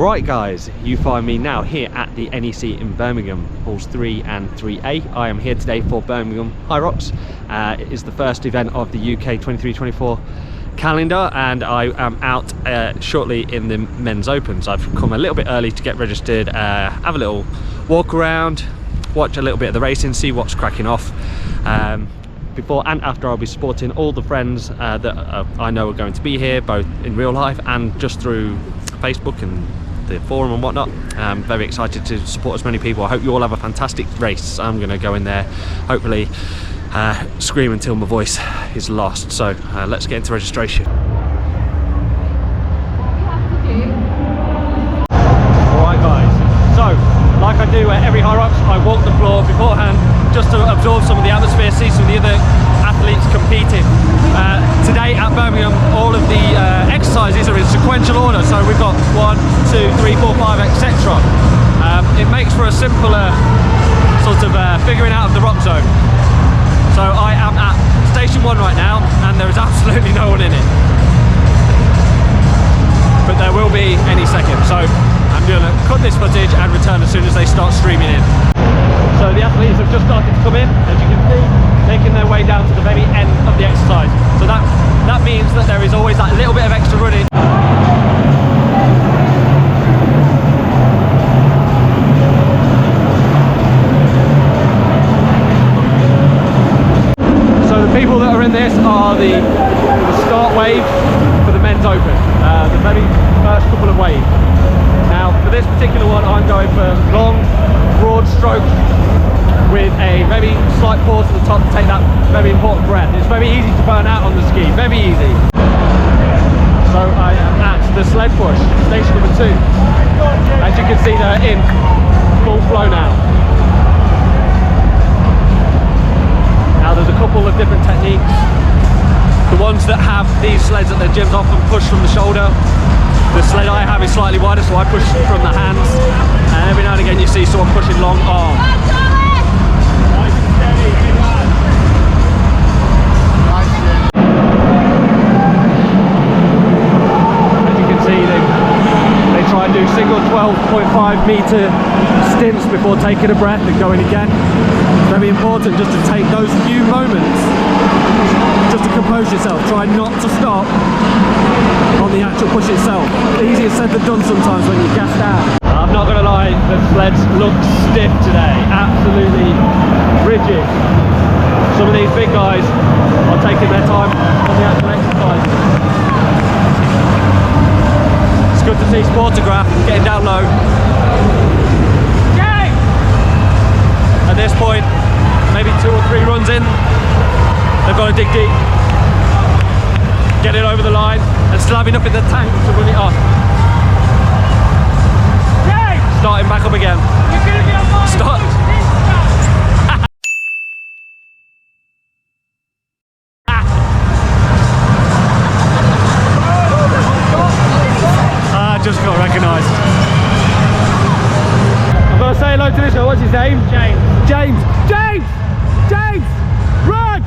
Right guys, you find me now here at the NEC in Birmingham, halls 3 and 3A. I am here today for Birmingham Hyrox. It is the first event of the UK 23-24 calendar, and I am out shortly in the men's opens. I've come a little bit early to get registered, have a little walk around, watch a little bit of the racing, see what's cracking off. Before and after, I'll be supporting all the friends that I know are going to be here, both in real life and just through Facebook and the forum and whatnot. I'm very excited to support as many people. I hope you all have a fantastic race. I'm going to go in there, hopefully scream until my voice is lost. So let's get into registration. Alright guys, so like I do at every Hyrox, I walk the floor beforehand just to absorb some of the atmosphere, see some of the other athletes competing. Today at Birmingham, all of the exercises are in sequential order, so we've got 1, 2, 3, 4, 5, etc. It makes for a simpler sort of figuring out of the rock zone. So I am at station 1 right now, and there is absolutely no one in it, but there will be any second. So I'm going to cut this footage and return as soon as they start streaming in. So the athletes have just started to come in, as you can see, making their way down to the very end of the exercise. So that means that there is always that little bit of extra running. So the people that are in this are the start wave for the men's open, the very first couple of waves. Now for this particular one, I'm going for long, broad strokes with a very slight pause at the top to take that very important breath. It's very easy to burn out on the ski, very easy. So I am at the sled push, station number 2. As you can see, they're in full flow now. Now there's a couple of different techniques. The ones that have these sleds at their gyms often push from the shoulder. The sled I have is slightly wider, so I push from the hands. And every now and again you see someone pushing long arm. Try and do single 12.5 meter stints before taking a breath and going again. Very important just to take those few moments just to compose yourself. Try not to stop on the actual push itself. Easier said than done sometimes when you're gassed out. I'm not going to lie, the sleds look stiff today, absolutely rigid. Some of these big guys are taking their time on the actual exercises. Good to see Sportograph getting down low. Yay! At this point, maybe 2 or 3 runs in, they've got to dig deep, get it over the line, and still have enough in the tank to run it off. Yay! Starting back up again. You're gonna get on. Start. Just got recognised. I'm going to say hello to this guy. What's his name? James. James! James! James! Run!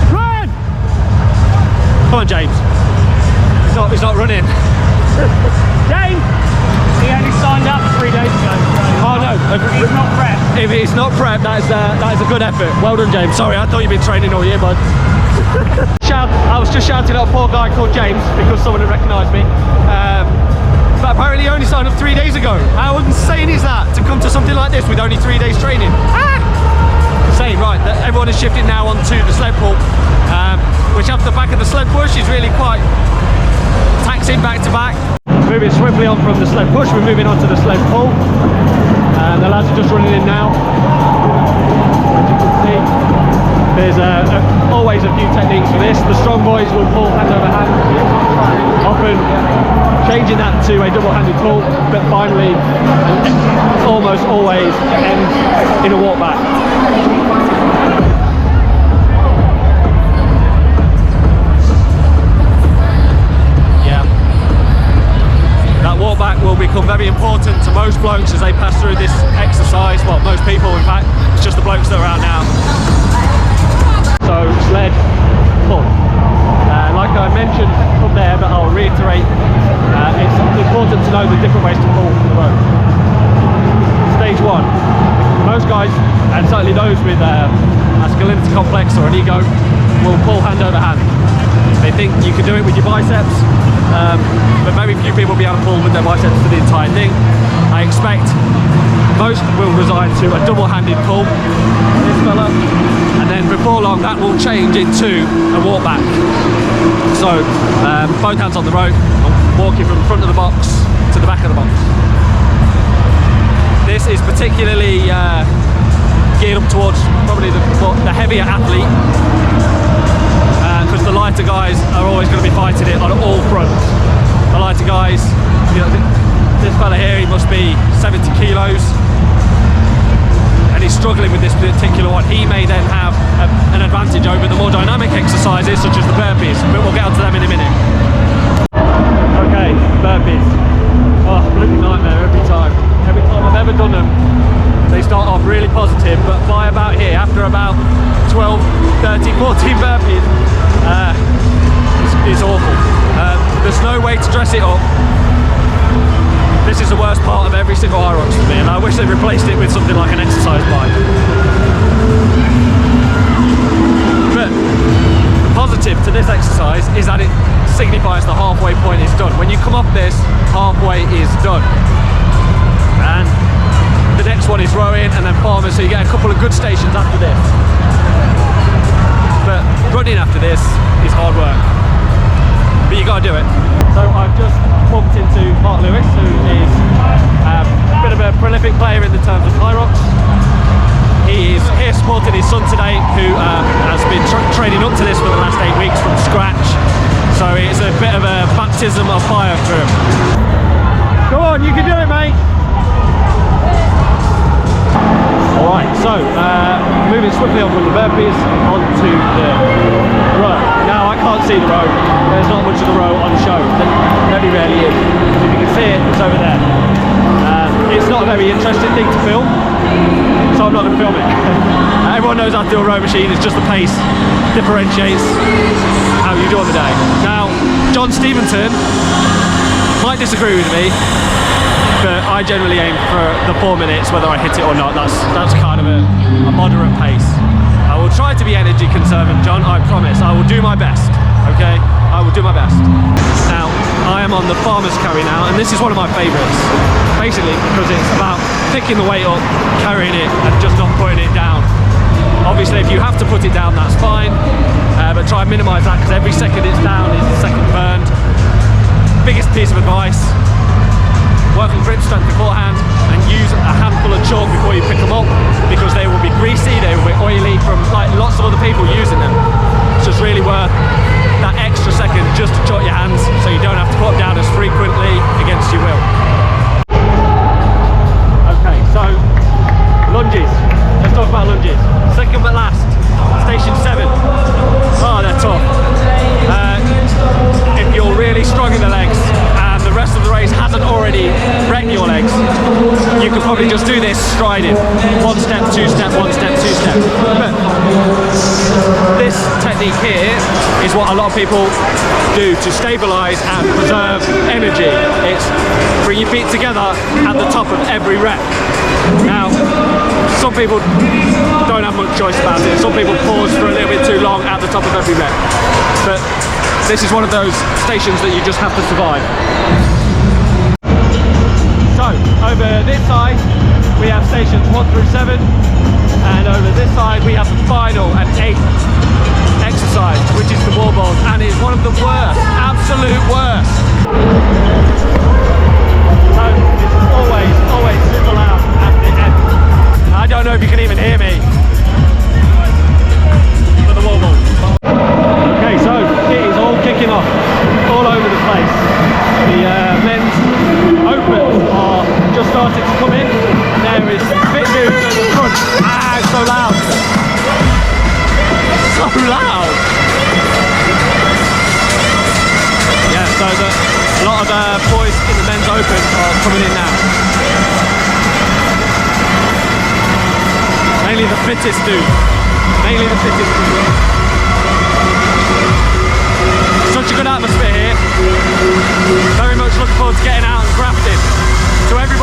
Run! Come on, James. He's not running. James! He only signed up 3 days ago. So oh no. He's not prepped. If he's not prepped, that is a good effort. Well done, James. Sorry, I thought you'd been training all year, bud. I was just shouting at a poor guy called James because someone had recognised me. But apparently he only signed up 3 days ago. How insane is that, to come to something like this with only 3 days training? Insane, right, everyone is shifting now onto the sled pull, which after the back of the sled push is really quite taxing back to back. Moving swiftly on from the sled push, we're moving on to the sled pull. And the lads are just running in now. As you can see, there's always a few techniques for this. The strong boys will pull hand over hand, often changing that to a double-handed pull, but finally, almost always ends in a walk back. Yeah, that walk back will become very important to most blokes as they pass through this exercise. Well, most people, in fact. It's just the blokes that are out now. So sled pull. Like I mentioned up there, but I'll reiterate, it's important to know the different ways to pull the rope. Stage 1. Most guys, and certainly those with masculinity complex or an ego, will pull hand over hand. They think you can do it with your biceps, but very few people will be able to pull with their biceps for the entire thing. I expect most will resign to a double-handed pull, this fella, and then before long that will change into a walk back. So both hands on the rope, walking from the front of the box to the back of the box. This is particularly geared up towards probably the heavier athlete, because the lighter guys are always going to be fighting it on all fronts. The lighter guys, you know, this fella here, he must be 70 kilos, and he's struggling with this particular one. He may then have an advantage over the more dynamic exercises, such as the burpees, but we'll get onto them in a minute. Okay, burpees. Oh, bloody nightmare every time. Every time I've ever done them, they start off really positive, but by about here, after about 12, 13, 14 burpees, it's awful. There's no way to dress it up. This is the worst part of every single Hyrox for me, and I wish they replaced it with something like an exercise bike. But the positive to this exercise is that it signifies the halfway point is done. When you come off this, halfway is done. And the next one is rowing and then farmers, so you get a couple of good stations after this. But running after this is hard work, but you gotta do it. So I've just bumped into Mark Lewis, who is a bit of a prolific player in the terms of Hyrox. He is here supporting his son today, who has been training up to this for the last 8 weeks from scratch. So it's a bit of a baptism of fire for him. Go on, you can do it, mate. Alright, so moving swiftly on from the burpees onto the row. Now I can't see the row, there's not much of the row on show, there very rarely is. If you can see it, it's over there. It's not a very interesting thing to film, so I'm not going to film it. Everyone knows how to do a row machine, it's just the pace differentiates how you do on the day. Now, John Stevenson might disagree with me, but I generally aim for the 4 minutes, whether I hit it or not. That's kind of a moderate pace. I will try to be energy conservant, John, I promise. I will do my best, okay? I will do my best. Now, I am on the farmer's carry now, and this is one of my favourites. Basically, because it's about picking the weight up, carrying it, and just not putting it down. Obviously, if you have to put it down, that's fine, but try and minimise that, because every second it's down is a second burned. Biggest piece of advice: work on grip strength beforehand and use a handful of chalk before you pick them up, because they will be greasy, they will be oily from like lots of other people using them. So it's really worth that extra second just to chalk your hands, so you don't have to put them down as frequently against your will. Okay, so lunges. Let's talk about lunges. Second but last, station 7. Oh, they're tough. If you're really strong in the legs and the rest of the race hasn't already wrecked your legs, you could probably just do this striding. 1 step, 2 step, 1 step, 2 step. But this technique here is what a lot of people do to stabilise and preserve energy. It's bring your feet together at the top of every rep. Now, some people don't have much choice about it. Some people pause for a little bit too long at the top of every rep. But this is one of those stations that you just have to survive. So, over this side, we have stations 1 through 7. And over this side, we have the final and 8th exercise, which is the wall balls. And it's one of the worst, absolute worst. So, it's always super loud at the end. I don't know if you can even hear me for the wall ball. Okay, so it is all kicking off, all over the place. The men's opens are just starting to come in, and there is bit news at the front. Ah, it's so loud. So loud. Yeah, so a lot of boys in the men's open are coming in now. Mainly the fittest dude. Mainly the fittest dude. Such a good atmosphere here. Very much looking forward to getting out and grafting.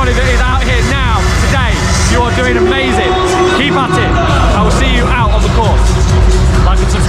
everybody that is out here now, today. You are doing amazing. Keep at it. I will see you out on the course. Like and subscribe.